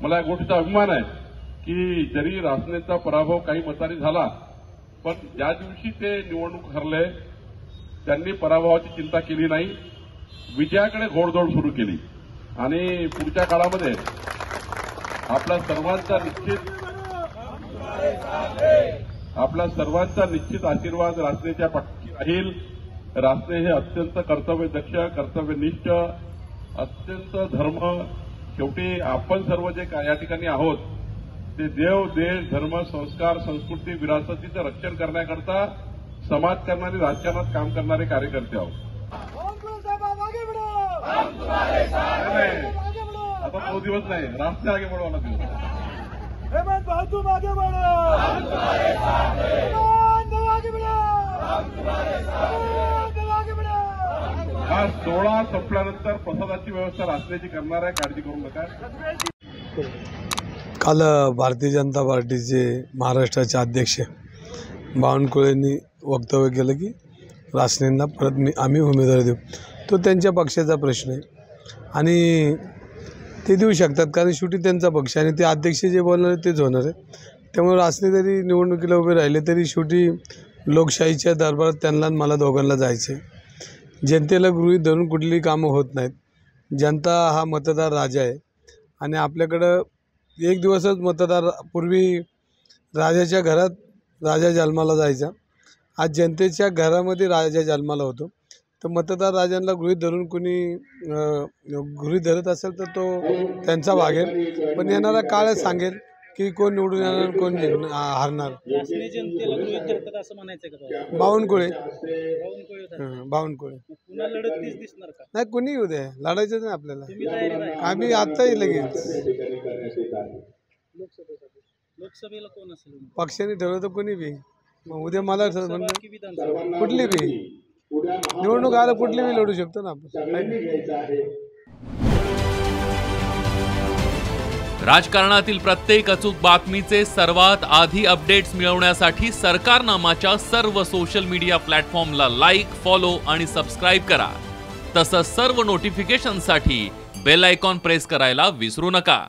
मला या गोष्टीचा अभिमान आहे की जरी रासनेचा पराभव काही मतांनी झाला, पण ज्या दिवशी ते निवडणूक हरले त्यांनी पराभवाची चिंता केली नाही, विजयाकडे घोडदौड सुरू केली आणि पुढच्या काळामध्ये आपल्या सर्वांचा निश्चित आशीर्वाद रासनेच्या पाठीशी राहील। रासने हे अत्यंत कर्तव्यदक्ष, कर्तव्यनिष्ठ, अत्यंत धर्म, शेवटी आपण सर्व जे या ठिकाणी आहोत ते देव, देश, धर्म, संस्कार, संस्कृती, विरासतीचं रक्षण करण्याकरता समाजकारण आणि राजकारणात काम करणारे कार्यकर्ते आहोत। आता तो दिवस नाही, रासने आगे बढ़वाना दिवस आहे। हेमंत भाऊ तुम आगे बढ़ो, हम तुम्हारे साथ हैं। आगे बढ़ो, हम तुम्हारे साथ हैं। आगे बढ़ो। हा 16 संपल्यानंतर प्रसादाची व्यवस्था रासनेची करणार आहे, काळजी करू नका। काल भारतीय जनता पार्टीचे महाराष्ट्राचे अध्यक्ष बावनकुळेंनी वक्तव्य केलं की रासनेंना परत आम्ही उमेदवारी देऊ। तो त्यांच्या पक्षाचा प्रश्न आहे आणि ते देऊ शकतात, कारण शेवटी त्यांचा पक्ष आणि ते अध्यक्ष जे बोलणार तेच होणार आहे। त्यामुळे रासने जरी निवडणुकीला उभे राहिले तरी शेवटी लोकशाहीच्या दरबारात त्यांना मला दोघांना जायचं आहे। जनतेला गृहीत धरून कुठलीही कामं होत नाहीत। जनता हा मतदार राजा आहे आणि आपल्याकडं एक दिवसच मतदार, पूर्वी राजाच्या घरात राजा जन्माला जायचा, आज जनतेच्या घरामध्ये राजा जन्माला होतो। तर मतदार राजांना गृहीत धरून कोणी गृहीत धरत असेल तर तो त्यांचा भाग आहे, पण येणारा काळ सांगेल की कोण निवडून येणार, कोण हारणार। जनतेला गृहीत धरतात असं म्हणायचं का? बावनकुळे दिसणार का? नाही, कोणी येऊ दे, लढायचं नाही आपल्याला, तुम्ही तयारी नाही? आम्ही आत्ताही लगेच। लोकसभेला कोण असेल? पक्षाने ठरवलं तर कोणी बी, मग उद्या मला की विधानसभा? कुठली बी निवडणूक आला कुठली बी लढू शकतो ना आपण। राजकारणातील प्रत्येक अचूक बातमीचे सर्वात आधी अपडेट्स मिळवण्यासाठी सरकारनामाच्या सर्व सोशल मीडिया प्लॅटफॉर्मला लाईक, फॉलो आणि सबस्क्राईब करा। तसंच सर्व नोटिफिकेशनसाठी बेल आयकॉन प्रेस करायला विसरू नका।